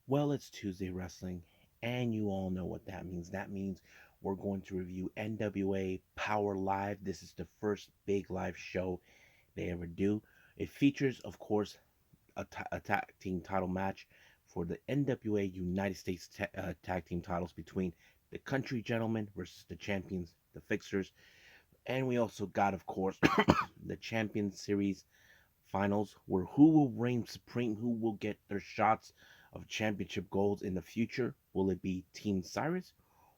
Well, it's Tuesday Wrestling, and you all know what that means. That means we're going to review NWA Power Live. This is the first big live show they ever do. It features, of course, a tag team title match for the NWA United States tag team titles between the Country Gentlemen versus the Champions, the Fixers. And we also got, of course, the Champions Series finals where who will reign supreme, who will get their shots of championship goals in the future. Will it be Team Cyrus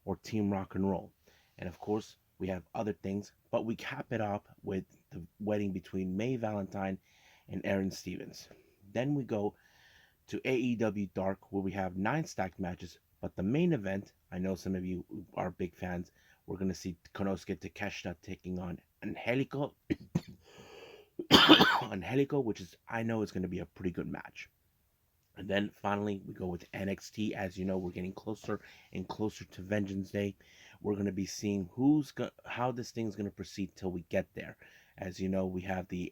or Team Rock and Roll? And of course, we have other things, but we cap it up with the wedding between May Valentine and Aaron Stevens. Then we go to AEW Dark, where we have 9 stacked matches. But the main event, I know some of you are big fans. We're going to see Konosuke Takeshita taking on Angelico, Angelico, which is I know is going to be a pretty good match. And then finally, we go with NXT. As you know, we're getting closer and closer to Vengeance Day. We're going to be seeing how this thing's going to proceed till we get there. As you know, we have the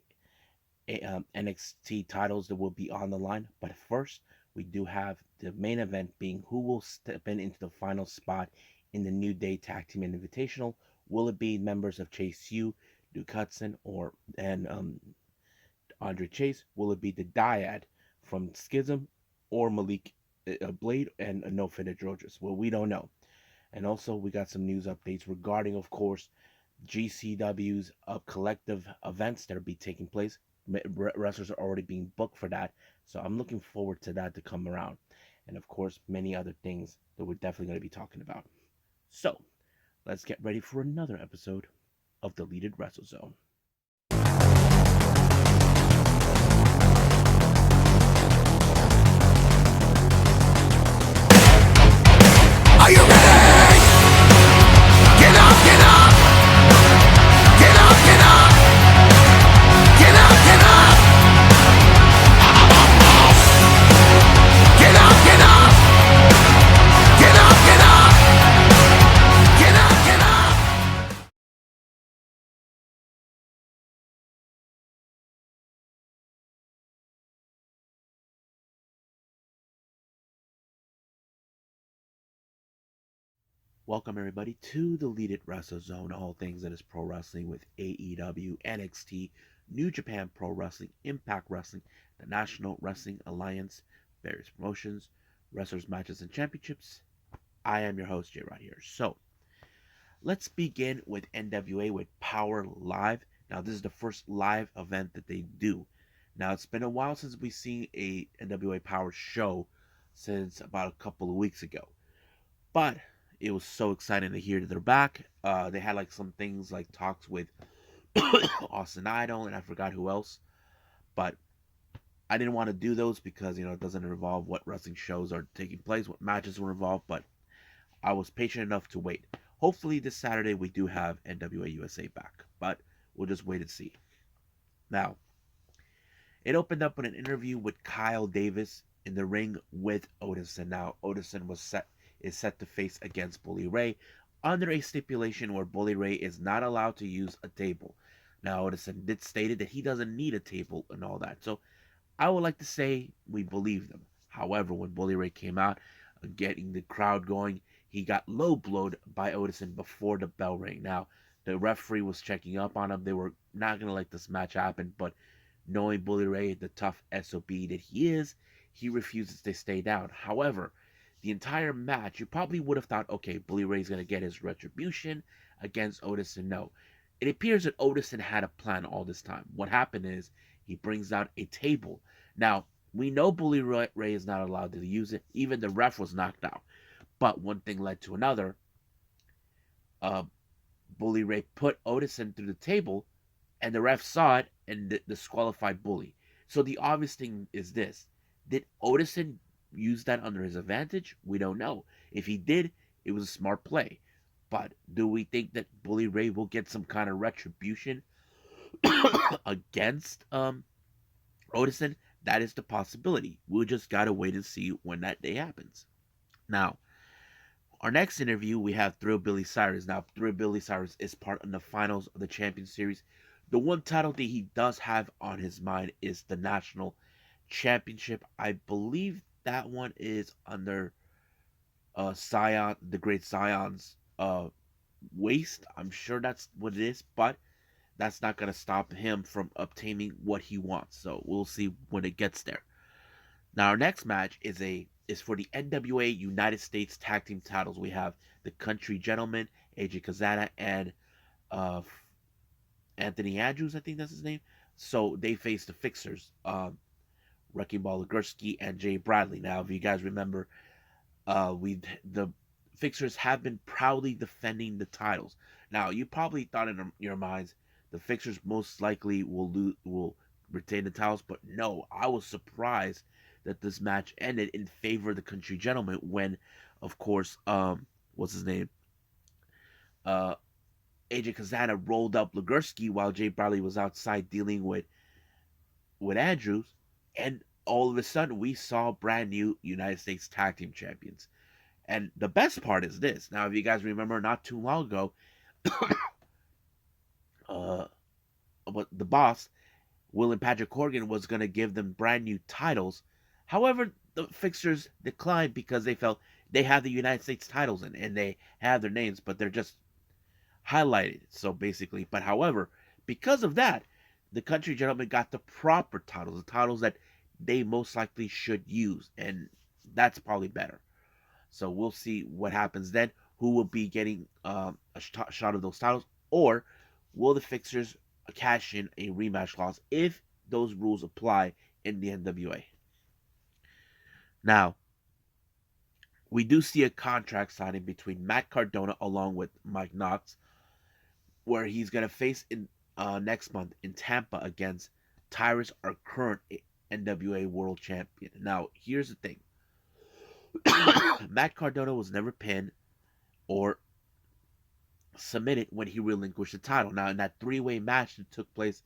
NXT titles that will be on the line. But first, we do have the main event being who will step into the final spot in the New Day Tag Team Invitational. Will it be members of Chase U, Duke Hudson, and Andre Chase? Will it be the Dyad from Schism or Malik Blade and No Finish Rogers? Well, we don't know. And also, we got some news updates regarding, of course, GCW's collective events that will be taking place. Wrestlers are already being booked for that, so I'm looking forward to that to come around. And of course, many other things that we're definitely going to be talking about. So, let's get ready for another episode of Deleted Wrestle Zone. Are you ready? Get up, get up! Get up, get up! Get up, get up! Get up, get up! Get up, get up! Get up, get up! Welcome everybody to the Deleted Wrestle Zone, all things that is pro wrestling with AEW, NXT, New Japan Pro Wrestling, Impact Wrestling, the National Wrestling Alliance, various promotions, wrestlers, matches, and championships. I am your host, J. Rod here. So, let's begin with NWA with Powerrr Live. Now, this is the first live event that they do. Now, it's been a while since we've seen a NWA Powerrr show, since about a couple of weeks ago. But it was so exciting to hear that they're back. They had like some things like talks with Austin Idol and I forgot who else. But I didn't want to do those because it doesn't involve what wrestling shows are taking place, what matches were involved. But I was patient enough to wait. Hopefully this Saturday we do have NWA USA back, but we'll just wait and see. Now, it opened up with an interview with Kyle Davis in the ring with Odinson. Now, Odinson is set to face against Bully Ray under a stipulation where Bully Ray is not allowed to use a table. Now, Odinson did stated that he doesn't need a table and all that. So I would like to say we believe them. However, when Bully Ray came out, getting the crowd going, he got low blowed by Odinson before the bell rang. Now, the referee was checking up on him. They were not going to let this match happen, but knowing Bully Ray, the tough SOB that he is, he refuses to stay down. However, the entire match, you probably would have thought, okay, Bully Ray's going to get his retribution against Odinson. No. It appears that Odinson had a plan all this time. What happened is he brings out a table. Now, we know Bully Ray is not allowed to use it. Even the ref was knocked out. But one thing led to another. Uh, Bully Ray put Odinson through the table, and the ref saw it and disqualified Bully. So the obvious thing is this: did Odinson use that under his advantage? We don't know. If he did, it was a smart play. But do we think that Bully Ray will get some kind of retribution against Odinson? That is the possibility. We'll just gotta wait and see when that day happens. Now, our next interview, we have Thrill Billy Cyrus. Now, Thrill Billy Cyrus is part of the finals of the Champion Series. The one title that he does have on his mind is the National Championship. I believe that one is under Scion, the Great Scion's waist. I'm sure that's what it is, but that's not gonna stop him from obtaining what he wants. So we'll see when it gets there. Now our next match is for the NWA United States Tag Team titles. We have the Country Gentlemen, AJ Kazana, and uh, Anthony Andrews, I think that's his name. So they face the Fixers, Wrecking Ball Ligursky and Jay Bradley. Now, if you guys remember, we the Fixers have been proudly defending the titles. Now, you probably thought in your minds the Fixers most likely will retain the titles, but no, I was surprised that this match ended in favor of the Country Gentlemen when, of course, what's his name? AJ Kazana rolled up Ligursky while Jay Bradley was outside dealing with Andrews, and all of a sudden we saw brand new United States Tag Team Champions. And the best part is this. Now, if you guys remember, not too long ago, uh, but the boss, Will and Patrick Corgan, was going to give them brand new titles. However, the Fixers declined because they felt they have the United States titles and they have their names, but they're just highlighted. So basically, but however, because of that, the Country Gentlemen got the proper titles, the titles that they most likely should use, and that's probably better. So we'll see what happens then. Who will be getting a shot of those titles, or will the Fixers cash in a rematch clause if those rules apply in the NWA? Now, we do see a contract signing between Matt Cardona along with Mike Knox, where he's going to face in next month in Tampa against Tyrus, our current NWA World Champion. Now, here's the thing. Matt Cardona was never pinned or submitted when he relinquished the title. Now, in that three-way match that took place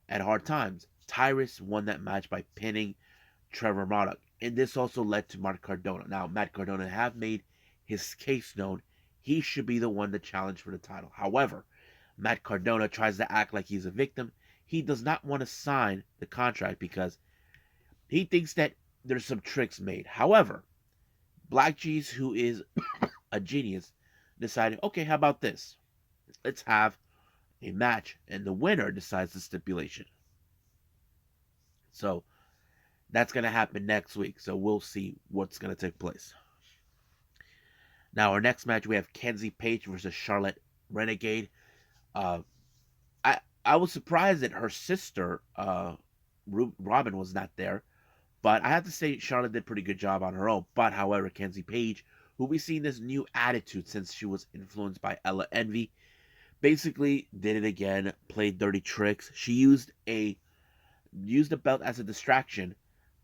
at Hard Times, Tyrus won that match by pinning Trevor Murdoch. And this also led to Matt Cardona. Now, Matt Cardona have made his case known. He should be the one to challenge for the title. However, Matt Cardona tries to act like he's a victim. He does not want to sign the contract because he thinks that there's some tricks made. However, Black Cheese, who is a genius, decided, okay, how about this? Let's have a match, and the winner decides the stipulation. So that's going to happen next week. So we'll see what's going to take place. Now, our next match, we have Kenzie Page versus Charlotte Renegade. Uh, I was surprised that her sister, Robin, was not there. But I have to say, Charlotte did a pretty good job on her own. But, however, Kenzie Page, who we've seen this new attitude since she was influenced by Ella Envy, basically did it again, played dirty tricks. She used the belt as a distraction,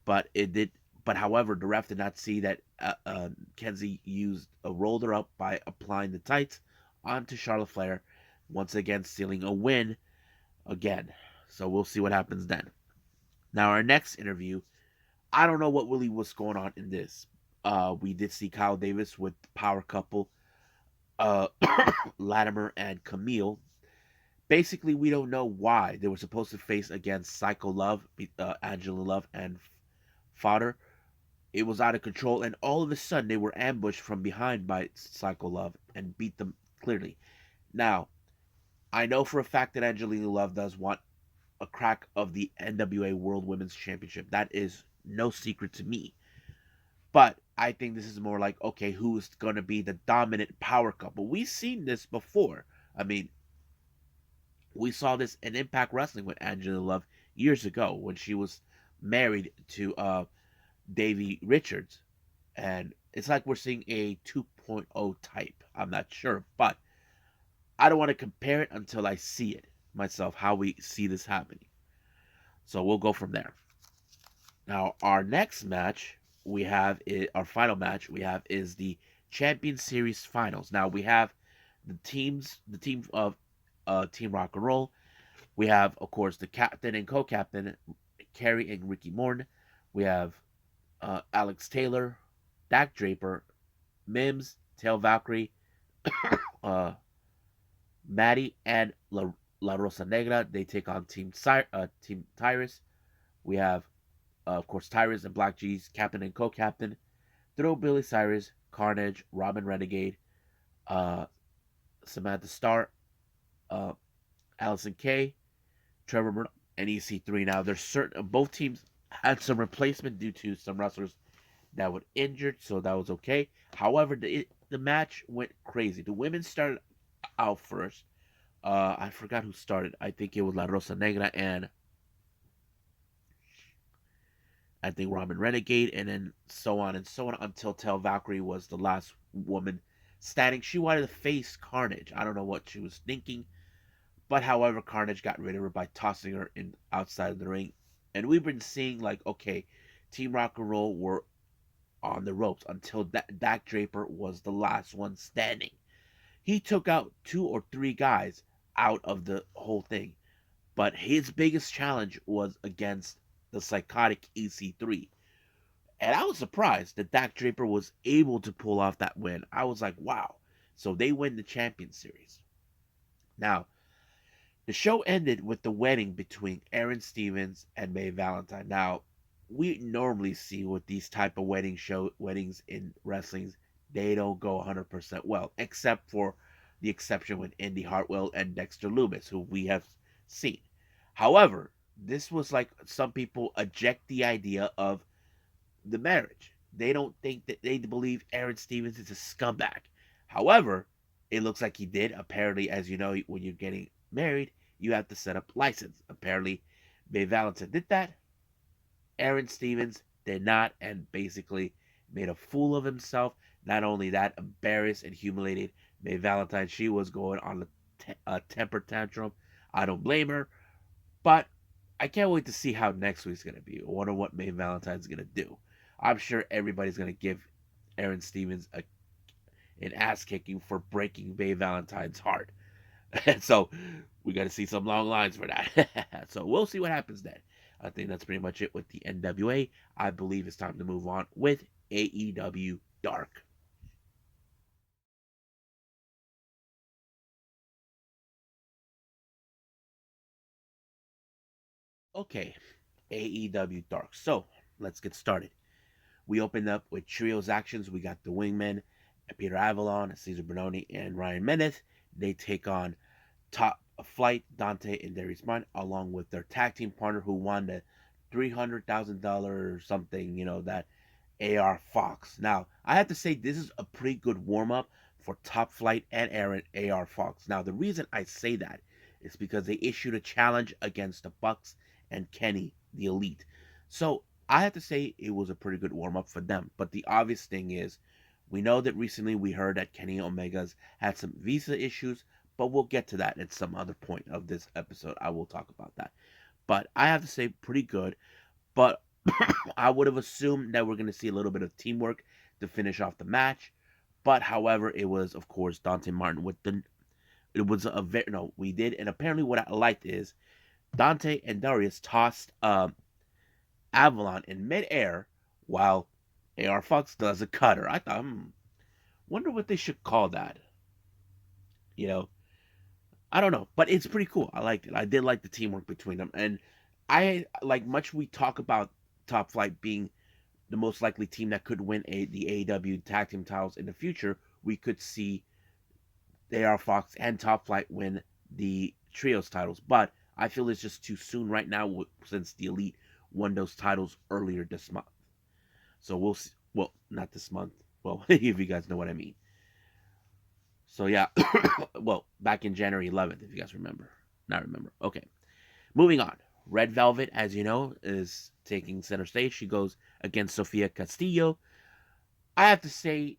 but it did. But however, the ref did not see that Kenzie rolled her up by applying the tights onto Charlotte Flair, once again stealing a win again. So we'll see what happens then. Now our next interview, I don't know what really was going on in this. We did see Kyle Davis with the power couple, Latimer and Camille. Basically, we don't know why they were supposed to face against Psycho Love, Angela Love, and Fodder. It was out of control, and all of a sudden they were ambushed from behind by Psycho Love and beat them clearly. Now, I know for a fact that Angelina Love does want a crack of the NWA World Women's Championship. That is no secret to me. But I think this is more like, okay, who's going to be the dominant power couple? We've seen this before. I mean, we saw this in Impact Wrestling with Angela Love years ago when she was married to Davey Richards. And it's like we're seeing a 2.0 type. I'm not sure, but I don't want to compare it until I see it myself, how we see this happening. So we'll go from there. Now, our next match our final match we have is the Champion Series Finals. Now we have the team of Team Rock and Roll. We have, of course, the captain and co-captain, Kerry and Ricky Morton. We have Alex Taylor, Dak Draper, Mims, Tail Valkyrie, Maddie, and La Rosa Negra. They take on Team Tyrus. We have of course, Tyrus and Black G's captain and co-captain. Throw Billy Cyrus, Carnage, Robin Renegade, uh, Samantha Starr, uh, Allison Kay, Trevor Murdoch, and EC3. Now, there's certain both teams had some replacement due to some wrestlers that were injured, so that was okay. However, the match went crazy. The women started out first. I forgot who started. I think it was La Rosa Negra and I think Robin Renegade, and then so on and so on until Tel Valkyrie was the last woman standing. She wanted to face Carnage. I don't know what she was thinking, but however, Carnage got rid of her by tossing her in outside of the ring. And we've been seeing like, okay, Team Rock and Roll were on the ropes until Dak Draper was the last one standing. He took out 2 or 3 guys out of the whole thing, but his biggest challenge was against the psychotic EC3. And I was surprised that Dak Draper was able to pull off that win. I was like, wow. So they win the Champion Series. Now, the show ended with the wedding between Aaron Stevens and Mae Valentine. Now, we normally see with these type of weddings in wrestling, they don't go 100% well, except for the exception with Indy Hartwell and Dexter Lumis, who we have seen. However, this was like some people eject the idea of the marriage. They don't think that they believe Aaron Stevens is a scumbag. However, it looks like he did. Apparently, as you know, when you're getting married, you have to set up license. Apparently, Mae Valentine did that. Aaron Stevens did not, and basically made a fool of himself. Not only that, embarrassed and humiliated Mae Valentine. She was going on a temper tantrum. I don't blame her, but I can't wait to see how next week's gonna be. I wonder what Mae Valentine's gonna do. I'm sure everybody's gonna give Aaron Stevens an ass kicking for breaking Mae Valentine's heart. So we got to see some long lines for that. So we'll see what happens then. I think that's pretty much it with the NWA. I believe it's time to move on with AEW Dark. Okay, AEW Dark. So let's get started. We opened up with trios actions. We got the Wingmen, Peter Avalon, Cesar Bononi, and Ryan Menes. They take on Top Flight, Dante and Darius Martin, along with their tag team partner who won the $300,000 or something, that AR Fox. Now, I have to say this is a pretty good warm up for Top Flight and Aaron AR Fox. Now, the reason I say that is because they issued a challenge against the Bucks and Kenny, the Elite. So I have to say it was a pretty good warm up for them. But the obvious thing is, we know that recently we heard that Kenny Omega's had some visa issues, but we'll get to that at some other point of this episode. I will talk about that. But I have to say, pretty good. But I would have assumed that we're going to see a little bit of teamwork to finish off the match. But however, it was, of course, Dante Martin with the. It was a very. No, we did. And apparently, what I liked is Dante and Darius tossed Avalon in midair while AR Fox does a cutter. I thought, wonder what they should call that. You know, I don't know, but it's pretty cool. I liked it. I did like the teamwork between them, and I like much. We talk about Top Flight being the most likely team that could win the AEW tag team titles in the future. We could see AR Fox and Top Flight win the trios titles, but I feel it's just too soon right now since the Elite won those titles earlier this month. So we'll see. Well, not this month. Well, if you guys know what I mean. So yeah, well, back in January 11th, if you guys remember. Not remember. Okay, moving on. Red Velvet, as you know, is taking center stage. She goes against Sofia Castillo. I have to say,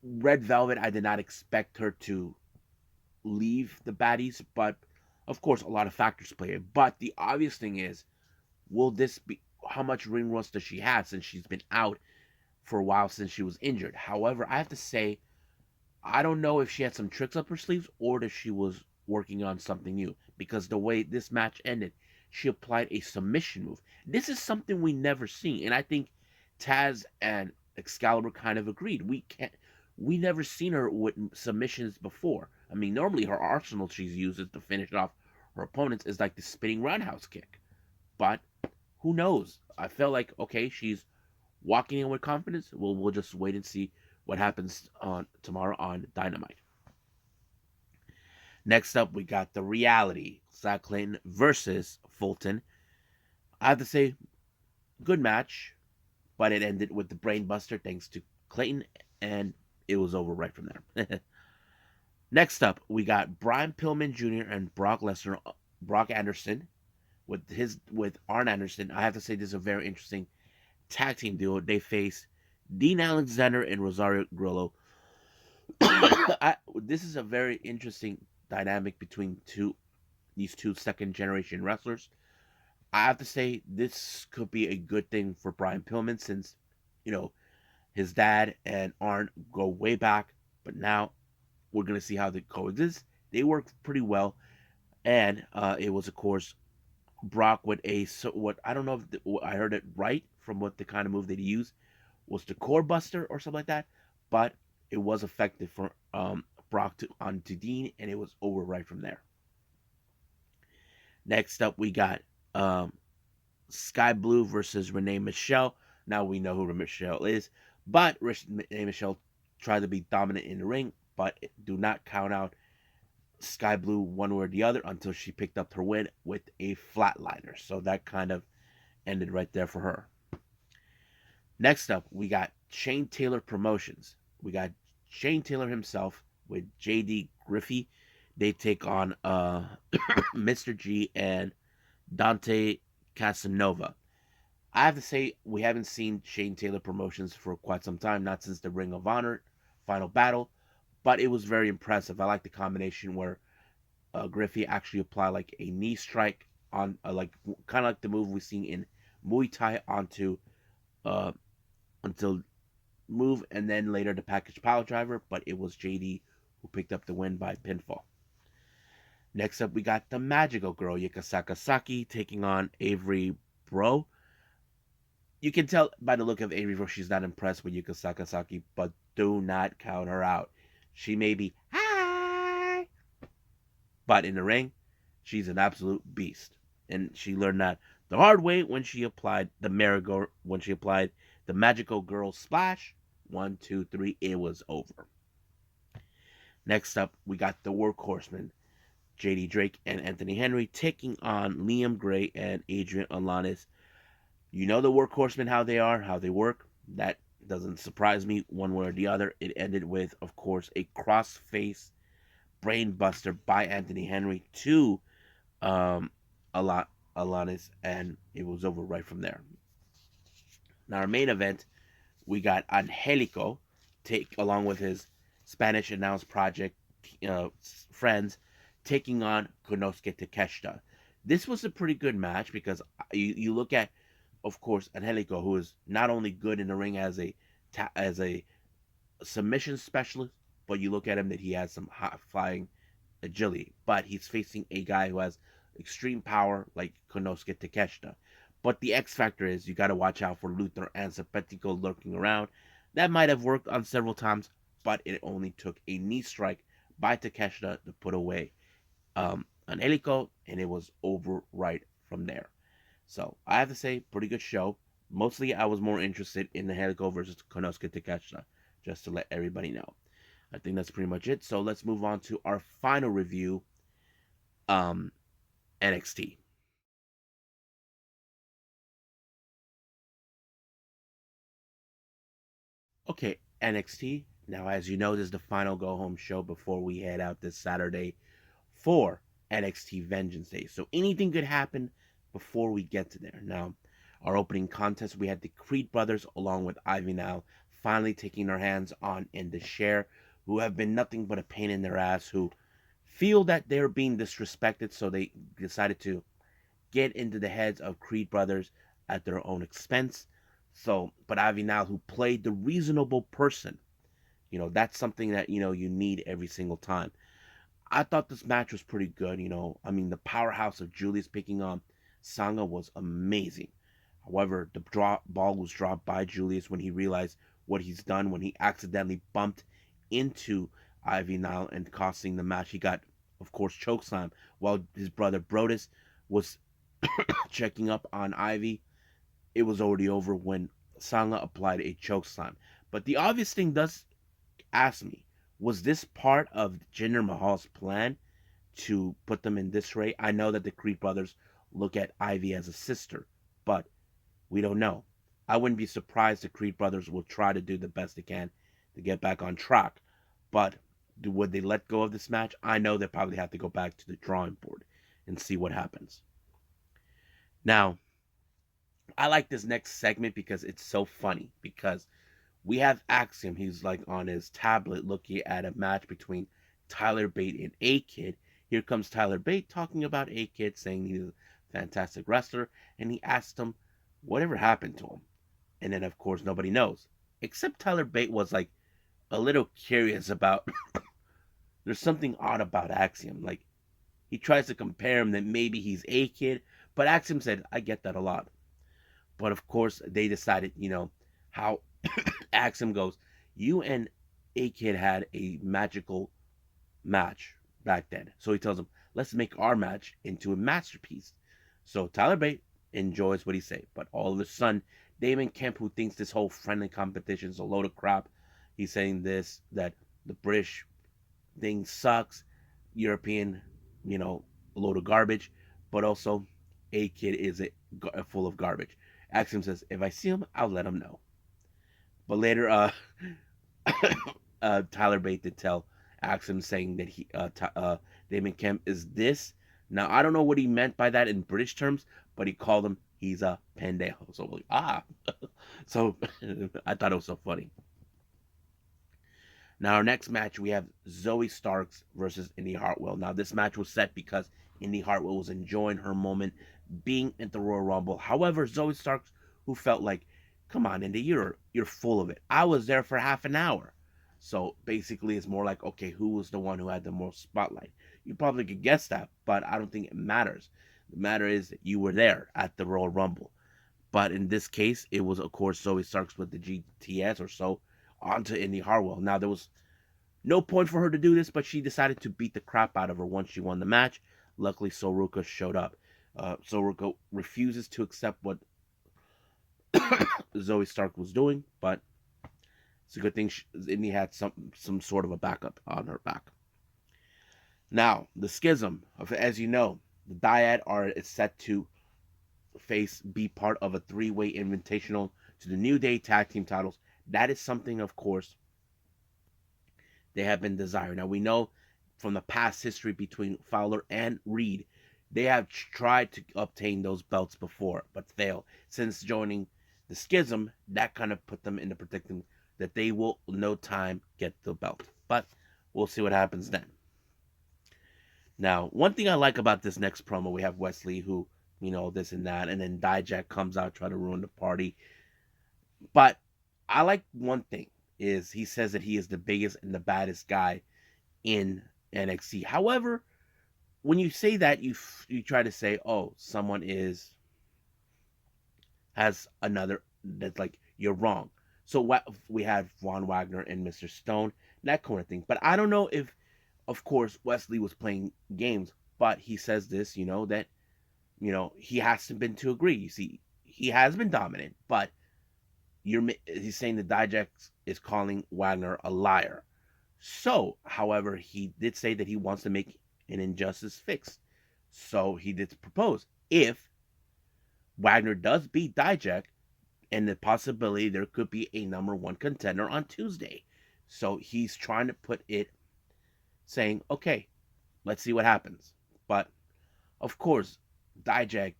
Red Velvet, I did not expect her to leave the baddies, but of course, a lot of factors play it. But the obvious thing is, will this be how much ring rust does she have since she's been out for a while since she was injured? However, I have to say, I don't know if she had some tricks up her sleeves or if she was working on something new because the way this match ended, she applied a submission move. This is something we never seen, and I think Taz and Excalibur kind of agreed. We never seen her with submissions before. I mean, normally her arsenal she's uses to finish off her opponents is like the spinning roundhouse kick, but who knows? I felt like, okay, she's walking in with confidence. We'll just wait and see what happens on tomorrow on Dynamite. Next up, we got the reality: Zach Clayton versus Fulton. I have to say, good match, but it ended with the brainbuster thanks to Clayton, and it was over right from there. Next up, we got Brian Pillman Jr. and Brock Lesnar, Brock Anderson with Arn Anderson. I have to say this is a very interesting tag team duo. They face Dean Alexander and Rosario Grillo. This is a very interesting dynamic between these two second generation wrestlers. I have to say this could be a good thing for Brian Pillman since you know his dad and Arn go way back, but now we're gonna see how they coexist. They work pretty well, and it was of course Brock with what I don't know if I heard it right from what the kind of move that he used was the core buster or something like that, but it was effective for Brock onto Dean, and it was over right from there. Next up, we got um, Sky Blue versus Renee Michelle. Now we know who Renee Michelle is, but Renee Michelle tried to be dominant in the ring, but do not count out Sky Blue one way or the other until she picked up her win with a flatliner. So that kind of ended right there for her. Next up, we got Shane Taylor Promotions. We got Shane Taylor himself with JD Griffey. They take on Mr. G and Dante Casanova. I have to say, we haven't seen Shane Taylor Promotions for quite some time, not since the Ring of Honor final battle, but it was very impressive. I like the combination where Griffey actually applied like a knee strike on, like kind of like the move we seen in Muay Thai onto uh, until move, and then later the package power driver, but it was JD who picked up the win by pinfall. Next up, we got the magical girl, Yuka Sakazaki, taking on Avery Bro. You can tell by the look of Avery Bro she's not impressed with Yuka Sakazaki, but do not count her out. She may be hi, but in the ring, she's an absolute beast. And she learned that the hard way when she applied the magical girl splash. 1, 2, 3, it was over. Next up, we got the workhorsemen, JD Drake and Anthony Henry, taking on Liam Gray and Adrian Alanis. You know the workhorsemen, how they are, how they work. That doesn't surprise me one way or the other. It ended with, of course, a cross-face brainbuster by Anthony Henry to um, Alanis, and it was over right from there. Now, our main event, we got Angelico take along with his Spanish announced project friends taking on Konosuke Takeshita. This was a pretty good match because you look at, of course, Angelico, who is not only good in the ring as a submission specialist, but you look at him that he has some high flying agility. But he's facing a guy who has extreme power like Konosuke Takeshita. But the X factor is you got to watch out for Luther and Serpentico lurking around. That might have worked on several times, but it only took a knee strike by Takeshita to put away an Helico, and it was over right from there. So I have to say, pretty good show. Mostly, I was more interested in the Helico versus Konosuke Takeshita, just to let everybody know. I think that's pretty much it. So let's move on to our final review, um, NXT. Okay, NXT. Now, as you know, this is the final go home show before we head out this Saturday for NXT Vengeance Day. So anything could happen before we get to there. Now, our opening contest, we had the Creed brothers along with Ivy Now finally taking their hands on in the share, who have been nothing but a pain in their ass, who feel that they're being disrespected, so they decided to get into the heads of Creed brothers at their own expense. So, but Ivy Now, who played the reasonable person, that's something that, you need every single time. I thought this match was pretty good. I mean, the powerhouse of Julius picking on Sanga was amazing. However, the ball was dropped by Julius when he realized what he's done, when he accidentally bumped into Ivy Nile and costing the match. He got, of course, chokeslam while his brother Brodus was checking up on Ivy. it was already over when Sanga applied a choke slam. But the obvious thing does ask me, was this part of Jinder Mahal's plan to put them in disarray? I know that the Creed brothers look at Ivy as a sister, but we don't know. I wouldn't be surprised the Creed brothers will try to do the best they can to get back on track. But would they let go of this match? I know they probably have to go back to the drawing board and see what happens. Now, I like this next segment because it's so funny. Because we have Axiom. He's like on his tablet looking at a match between Tyler Bate and A Kid. Here comes Tyler Bate talking about A Kid, saying he's a fantastic wrestler, and he asked him whatever happened to him. And then, of course, nobody knows. Except Tyler Bate was like a little curious about. There's something odd about Axiom. Like, he tries to compare him that maybe he's A Kid, but Axiom said, I get that a lot. But of course, they decided, how Axiom goes, you and A Kid had a magical match back then. So he tells him, let's make our match into a masterpiece. So Tyler Bate enjoys what he say, but all of a sudden, Damon Kemp, who thinks this whole friendly competition is a load of crap, he's saying this, that the British thing sucks, European, a load of garbage, but also A Kid is full of garbage. Axiom says, if I see him, I'll let him know. But later, Tyler Bate did tell Axiom saying that Damon Kemp is this. Now, I don't know what he meant by that in British terms, but he called him, he's a pendejo. So, like, So, I thought it was so funny. Now, our next match, we have Zoe Starks versus Indy Hartwell. Now, this match was set because Indy Hartwell was enjoying her moment being at the Royal Rumble. However, Zoe Starks, who felt like, come on, Indy, you're full of it. I was there for half an hour. So basically, it's more like, okay, who was the one who had the most spotlight? You probably could guess that, but I don't think it matters. The matter is that you were there at the Royal Rumble. But in this case, it was, of course, Zoe Starks with the GTS or so onto Indy Hartwell. Now, there was no point for her to do this, but she decided to beat the crap out of her once she won the match. Luckily, Soruka showed up. Soruka refuses to accept what Zoe Stark was doing, but it's a good thing Indy had some sort of a backup on her back. Now, the Schism, as you know, the Dyad is set to be part of a three-way invitational to the New Day tag team titles. That is something, of course, they have been desiring. Now, we know from the past history between Fowler and Reed, they have tried to obtain those belts before, but failed. Since joining the Schism, that kind of put them in the predicament that they will, no time, get the belt. But we'll see what happens then. Now, one thing I like about this next promo, we have Wesley who, this and that, and then Dijak comes out trying to ruin the party. But I like one thing, is he says that he is the biggest and the baddest guy in NXT. However, when you say that, you try to say, oh, someone has another, that's like, you're wrong. So what we had Von Wagner and Mr. Stone, that kind of thing. But I don't know if, of course, Wesley was playing games, but he says this, that, he hasn't been to agree. You see, he has been dominant, but he's saying that Dijak is calling Wagner a liar. So, however, he did say that he wants to make an injustice fixed. So he did propose, if Wagner does beat Dijak, and the possibility there could be a number one contender on Tuesday. So he's trying to put it, saying, okay, let's see what happens. But, of course, Dijak,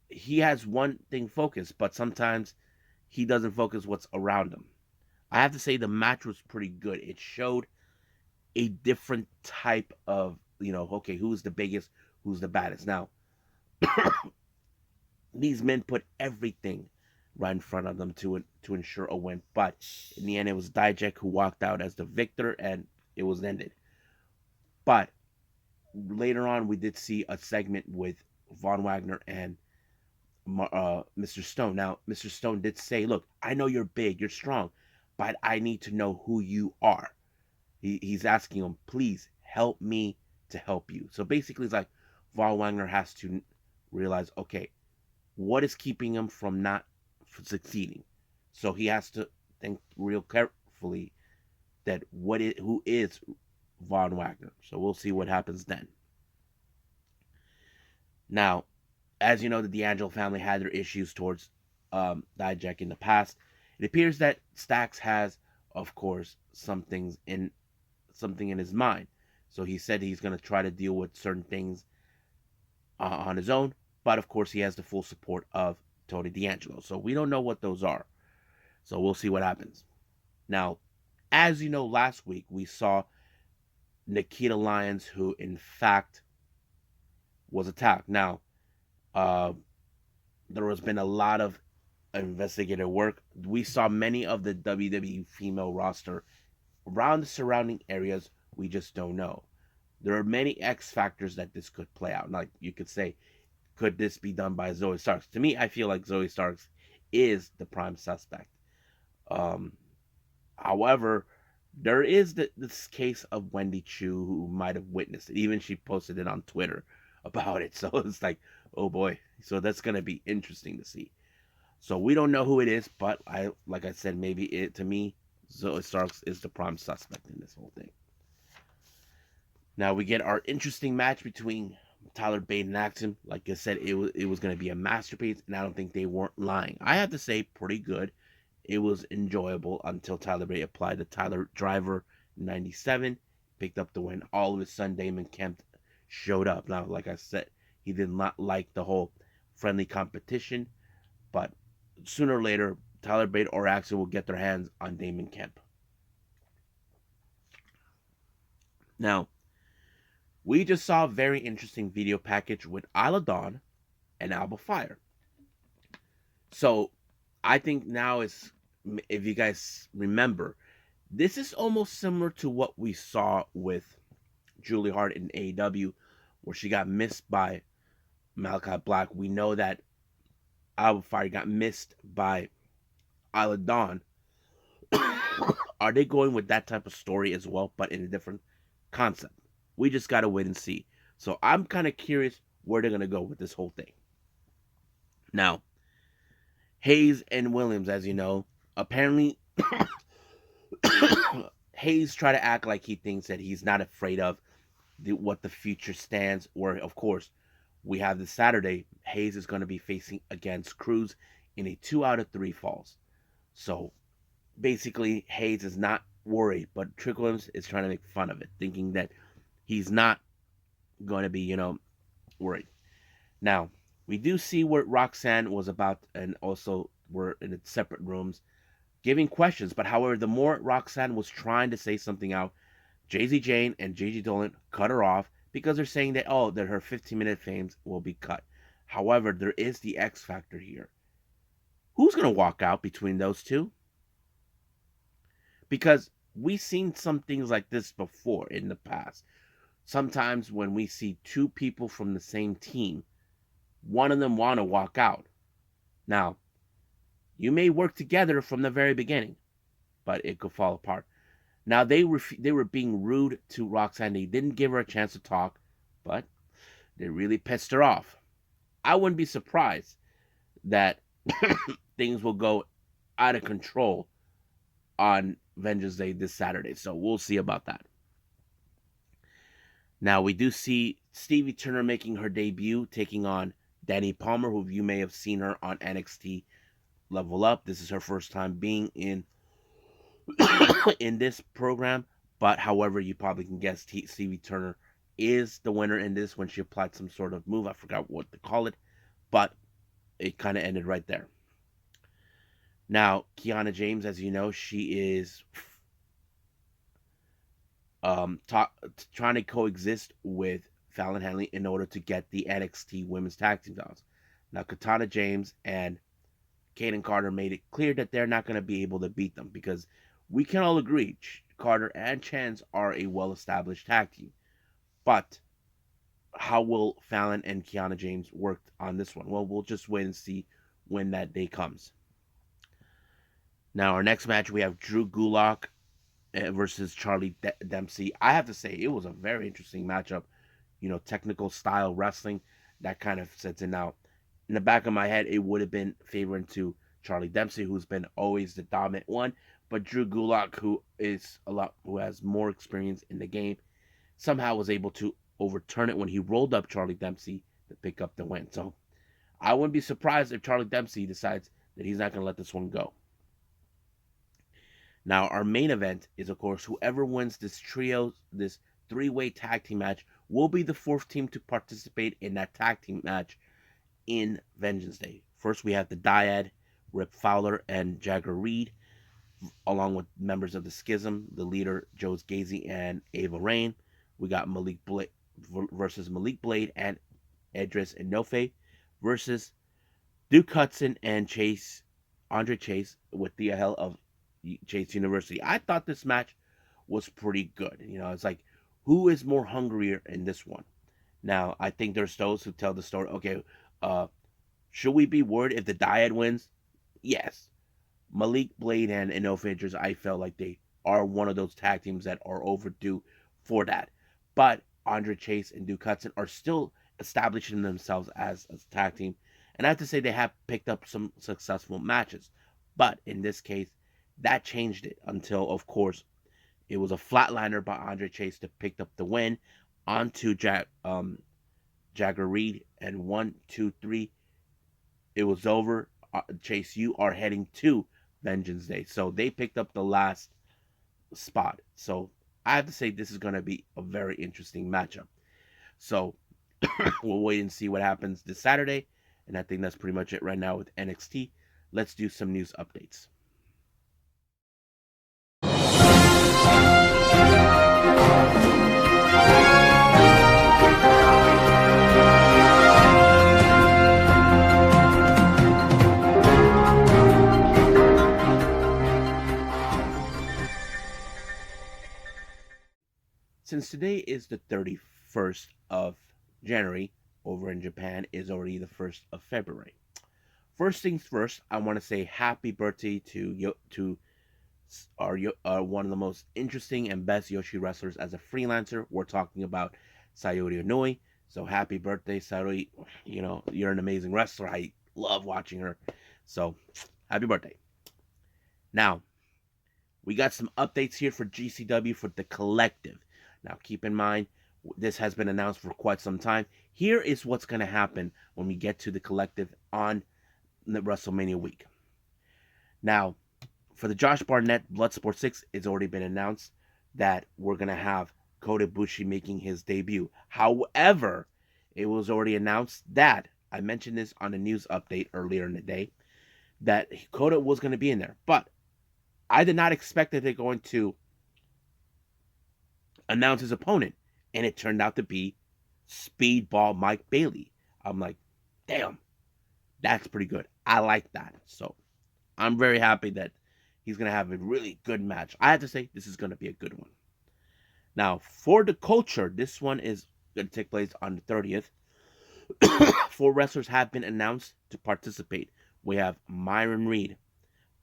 he has one thing focused, but sometimes he doesn't focus what's around him. I have to say the match was pretty good. It showed a different type of, okay, who's the biggest, who's the baddest. Now, these men put everything right in front of them to ensure a win. But in the end, it was Dijak who walked out as the victor, and it was ended. But later on, we did see a segment with Von Wagner and Mr. Stone. Now, Mr. Stone did say, look, I know you're big, you're strong, but I need to know who you are. He's asking him, please help me to help you. So basically, it's like Von Wagner has to realize, okay, What is keeping him from not succeeding? So he has to think real carefully that who is Von Wagner. So we'll see what happens then. Now, as you know, the D'Angelo family had their issues towards Dijak in the past. It appears that Stax has, of course, something in his mind. So he said he's going to try to deal with certain things on his own, but of course he has the full support of Tony D'Angelo. So we don't know what those are. So we'll see what happens. Now, as you know, last week we saw Nikita Lyons, who in fact was attacked. Now, uh, there has been a lot of investigative work. We saw many of the WWE female roster around the surrounding areas. We just don't know. There are many X factors that this could play out. Like you could say, could this be done by Zoe Starks? To me, I feel like Zoe Starks is the prime suspect. Um, However, there is this case of Wendy Chu who might have witnessed it. Even she posted it on Twitter about it. So it's like, oh boy. So that's gonna be interesting to see. So we don't know who it is, but like I said, maybe it to me, Zoe Starks is the prime suspect in this whole thing. Now we get our interesting match between Tyler Bate and Axel. Like I said, it was going to be a masterpiece, and I don't think they weren't lying. I have to say, pretty good. It was enjoyable until Tyler Bate applied the Tyler Driver 97, picked up the win. All of a sudden, Damon Kemp showed up. Now, like I said, he did not like the whole friendly competition, but sooner or later, Tyler Bate or Axel will get their hands on Damon Kemp. Now, we just saw a very interesting video package with Isla Dawn and Alba Fire. So I think now is, if you guys remember, this is almost similar to what we saw with Julie Hart in AEW, where she got missed by Malachi Black. We know that Alba Fire got missed by Isla Dawn. Are they going with that type of story as well, but in a different concept? We just gotta wait and see. So I'm kind of curious where they're gonna go with this whole thing. Now, Hayes and Williams, as you know, apparently Hayes try to act like he thinks that he's not afraid of what the future stands. Or, of course, we have this Saturday. Hayes is going to be facing against Cruz in a 2 out of 3 falls. So basically, Hayes is not worried, but Trick Williams is trying to make fun of it, thinking that he's not going to be, worried. Now, we do see where Roxanne was about, and also we're in separate rooms giving questions. But however, the more Roxanne was trying to say something out, Jay-Z Jane and Gigi Dolan cut her off because they're saying that, that her 15-minute fames will be cut. However, there is the X factor here. Who's going to walk out between those two? Because we've seen some things like this before in the past. Sometimes when we see two people from the same team, one of them want to walk out. Now, you may work together from the very beginning, but it could fall apart. Now, they were being rude to Roxanne. They didn't give her a chance to talk, but they really pissed her off. I wouldn't be surprised that things will go out of control on Vengeance Day this Saturday. So we'll see about that. Now, we do see Stevie Turner making her debut, taking on Danny Palmer, who you may have seen her on NXT Level Up. This is her first time being in in this program, but however, you probably can guess Stevie Turner is the winner in this when she applied some sort of move. I forgot what to call it, but it kind of ended right there. Now, Kiana James, as you know, she is trying to coexist with Fallon Henley in order to get the NXT Women's Tag Team titles. Now, Katana James and Kaden Carter made it clear that they're not going to be able to beat them because we can all agree Carter and Chance are a well-established tag team. But how will Fallon and Kiana James work on this one? Well, we'll just wait and see when that day comes. Now, our next match, we have Drew Gulak versus Charlie Dempsey. I have to say, it was a very interesting matchup. Technical style wrestling that kind of sets it out. in the back of my head, it would have been favoring to Charlie Dempsey, who's been always the dominant one. But Drew Gulak, who has more experience in the game, somehow was able to overturn it when he rolled up Charlie Dempsey to pick up the win. So I wouldn't be surprised if Charlie Dempsey decides that he's not going to let this one go. Now, our main event is, of course, whoever wins this three-way tag team match will be the fourth team to participate in that tag team match in Vengeance Day. First, we have the Dyad, Rip Fowler, and Jagger Reed, along with members of the Schism, the leader, Joe Gacy, and Ava Rain. We got Malik Blade versus Malik Blade and Edris Enofe versus Duke Hudson and Andre Chase with the hell of Chase University. I thought this match was pretty good. It's like, who is more hungrier in this one? Now, I think there's those who tell the story, okay, should we be worried if the Dyad wins? Yes. Malik Blade and Enofe, I felt like they are one of those tag teams that are overdue for that. But Andre Chase and Duke Hudson are still establishing themselves as a tag team. And I have to say they have picked up some successful matches. But in this case, that changed it until, of course, it was a flatliner by Andre Chase that picked up the win onto Jagger Reed. And 1, 2, 3, it was over. Chase, you are heading to Vengeance Day. So they picked up the last spot. So I have to say this is going to be a very interesting matchup. So we'll wait and see what happens this Saturday. And I think that's pretty much it right now with NXT. Let's do some news updates. Since today is the 31st of January, over in Japan is already the 1st of February. First things first, I want to say happy birthday to our one of the most interesting and best Joshi wrestlers as a freelancer. We're talking about Sayori Onoi. So happy birthday, Sayori. You're an amazing wrestler. I love watching her. So happy birthday. Now, we got some updates here for GCW for the Collective. Now, keep in mind, this has been announced for quite some time. Here is what's going to happen when we get to the Collective on the WrestleMania week. Now, for the Josh Barnett Bloodsport 6, it's already been announced that we're going to have Kota Ibushi making his debut. However, it was already announced that, I mentioned this on a news update earlier in the day, that Kota was going to be in there. But I did not expect that they're going to announce his opponent, and it turned out to be Speedball Mike Bailey. I'm like, damn, that's pretty good. I like that. So I'm very happy that he's going to have a really good match. I have to say, this is going to be a good one. Now, for the culture, this one is going to take place on the 30th. 4 wrestlers have been announced to participate. We have Myron Reed,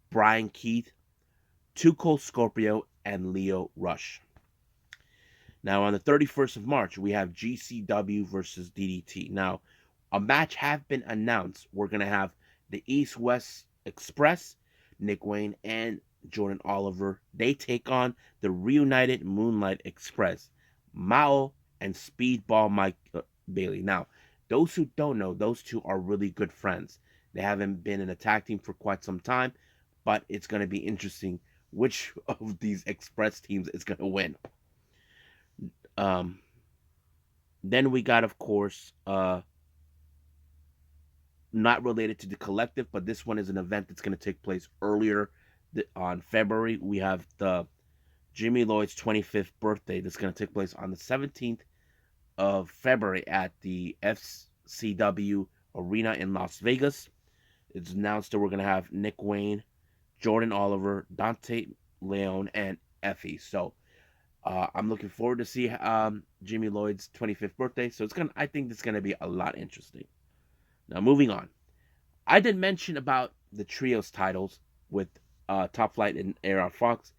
Brian Keith, Tuco Scorpio, and Leo Rush. Now, on the 31st of March, we have GCW versus DDT. Now, a match have been announced. We're going to have the East-West Express, Nick Wayne, and Jordan Oliver. They take on the reunited Moonlight Express, Mao and Speedball Mike Bailey. Now, those who don't know, those two are really good friends. They haven't been in a tag team for quite some time, but it's going to be interesting which of these Express teams is going to win. Then we got, of course, not related to the Collective, but this one is an event that's going to take place earlier on February. We have the Jimmy Lloyd's 25th birthday that's going to take place on the 17th of February at the FCW Arena in Las Vegas. It's announced that we're going to have Nick Wayne, Jordan Oliver, Dante Leon, and Effie. So I'm looking forward to see Jimmy Lloyd's 25th birthday. So I think it's going to be a lot interesting. Now, moving on. I did mention about the trios titles with Top Flight and AR Fox.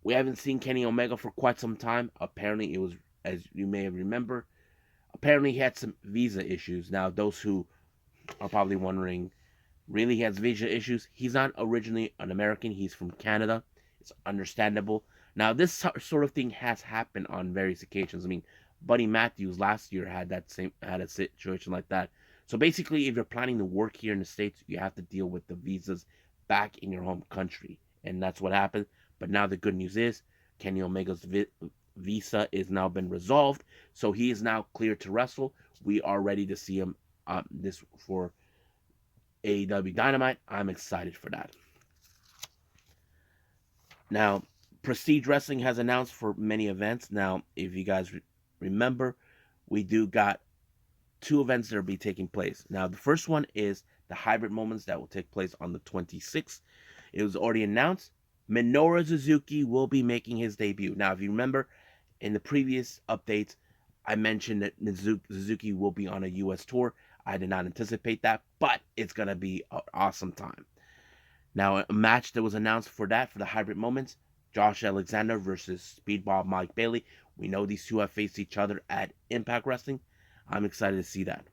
We haven't seen Kenny Omega for quite some time. Apparently, it was, as you may remember, apparently he had some visa issues. Now, those who are probably wondering, really, he has visa issues? He's not originally an American. He's from Canada. It's understandable. Now, this sort of thing has happened on various occasions. I mean, Buddy Matthews last year had a situation like that. So basically, if you're planning to work here in the States, you have to deal with the visas back in your home country, and that's what happened. But now the good news is Kenny Omega's visa is now been resolved, so he is now cleared to wrestle. We are ready to see him this for AEW Dynamite. I'm excited for that. Now, Prestige Wrestling has announced for many events. Now, if you guys remember, we do got two events that will be taking place. Now, the first one is the hybrid moments that will take place on the 26th. It was already announced. Minoru Suzuki will be making his debut. Now, if you remember, in the previous updates, I mentioned that Suzuki will be on a U.S. tour. I did not anticipate that, but it's going to be an awesome time. Now, a match that was announced for the hybrid moments, Josh Alexander versus Speedball Mike Bailey. We know these two have faced each other at Impact Wrestling. I'm excited to see that.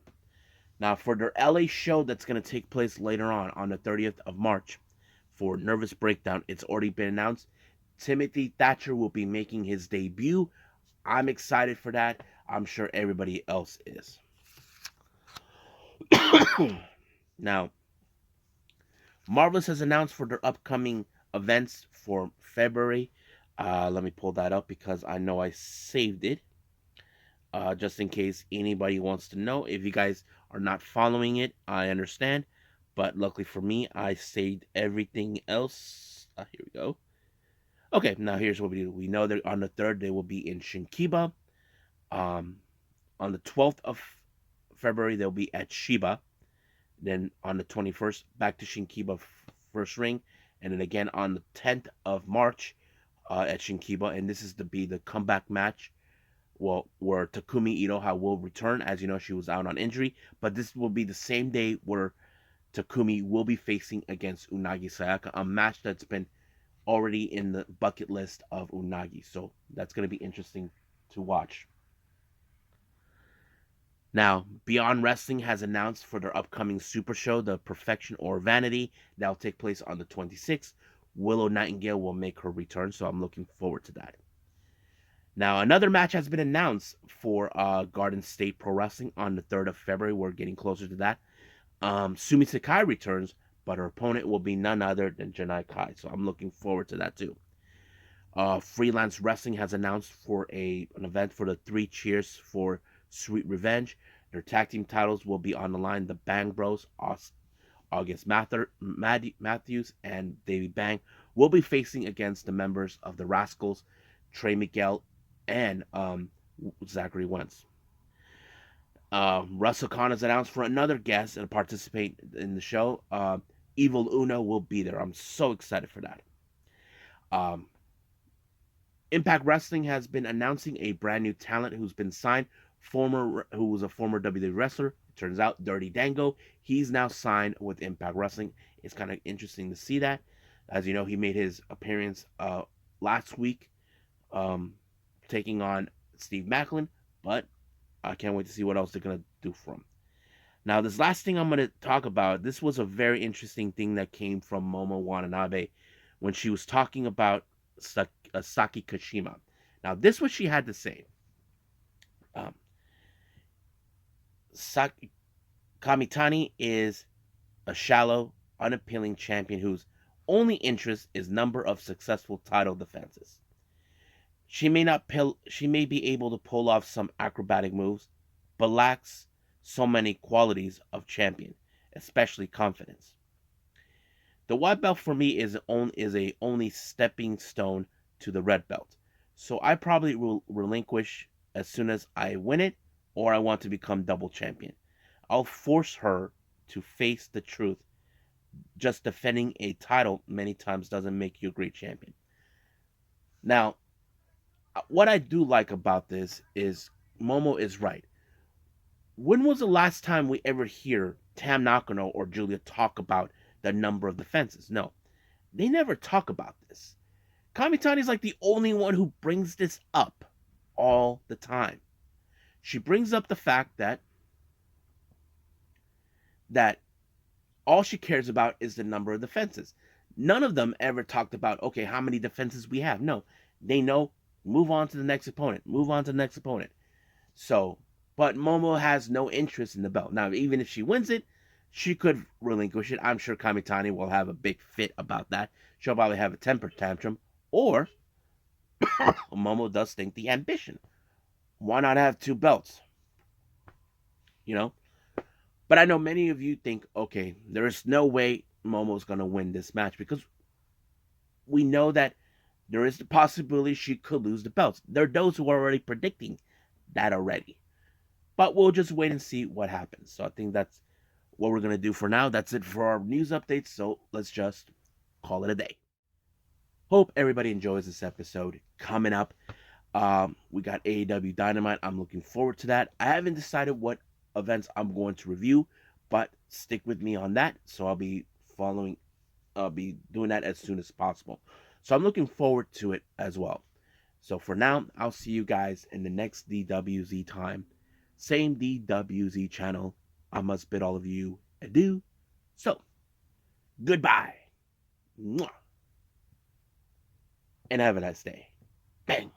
Now, for their LA show that's going to take place later on the 30th of March, for Nervous Breakdown, it's already been announced. Timothy Thatcher will be making his debut. I'm excited for that. I'm sure everybody else is. Now, Marvelous has announced for their upcoming events for February. Let me pull that up because I know I saved it. Just in case anybody wants to know. If you guys are not following it, I understand. But luckily for me, I saved everything else. Here we go. Okay, now here's what we do. We know that on the 3rd, they will be in Shinkiba. On the 12th of February, they'll be at Shiba. Then on the 21st, back to Shinkiba first ring. And then again on the 10th of March at Shinkiba. And this is to be the comeback match. Well, where Takumi Iroha will return. As you know, she was out on injury. But this will be the same day where Takumi will be facing against Unagi Sayaka. A match that's been already in the bucket list of Unagi. So that's going to be interesting to watch. Now, Beyond Wrestling has announced for their upcoming Super Show, the Perfection or Vanity, that will take place on the 26th. Willow Nightingale will make her return, so I'm looking forward to that. Now, another match has been announced for Garden State Pro Wrestling on the 3rd of February. We're getting closer to that. Sumi Sakai returns, but her opponent will be none other than Janai Kai, so I'm looking forward to that too. Freelance Wrestling has announced for an event for the 3 Cheers for Sweet Revenge. Their tag team titles will be on the line. The Bang Bros, August Matthews and Davey Bang, will be facing against the members of the Rascals, Trey Miguel, and Zachary Wentz. WrestleCon has announced for another guest and participate in the show. Evil Uno will be there. I'm so excited for that. Impact Wrestling has been announcing a brand new talent who's been signed, who was a former WWE wrestler. It turns out Dirty Dango. He's now signed with Impact Wrestling. It's kind of interesting to see that. As you know, he made his appearance last week, taking on Steve Macklin, but I can't wait to see what else they're going to do for him. Now, this last thing I'm going to talk about, this was a very interesting thing that came from Momo Watanabe when she was talking about Saki Kashima. Now, this is what she had to say. Saki Kamitani is a shallow, unappealing champion whose only interest is number of successful title defenses. She may be able to pull off some acrobatic moves, but lacks so many qualities of champion, especially confidence. The white belt for me is a only stepping stone to the red belt, so I probably will relinquish as soon as I win it, or I want to become double champion. I'll force her to face the truth. Just defending a title many times doesn't make you a great champion. Now, what I do like about this is Momo is right. When was the last time we ever hear Tam Nakano or Julia talk about the number of defenses? No, they never talk about this. Kamitani is like the only one who brings this up all the time. She brings up the fact that that all she cares about is the number of defenses. None of them ever talked about, okay, how many defenses we have. No, they know, move on to the next opponent, move on to the next opponent. So, but Momo has no interest in the belt. Now, even if she wins it, she could relinquish it. I'm sure Kamitani will have a big fit about that. She'll probably have a temper tantrum. Or Momo does think the ambition. Why not have two belts? You know? But I know many of you think, okay, there is no way Momo's going to win this match because we know that there is the possibility she could lose the belts. There are those who are already predicting that already. But we'll just wait and see what happens. So I think that's what we're going to do for now. That's it for our news updates. So let's just call it a day. Hope everybody enjoys this episode. Coming up, we got AEW Dynamite. I'm looking forward to that. I haven't decided what events I'm going to review, but stick with me on that. So I'll be doing that as soon as possible. So I'm looking forward to it as well. So for now, I'll see you guys in the next DWZ time. Same DWZ channel. I must bid all of you adieu. So, goodbye. And have a nice day. Bang.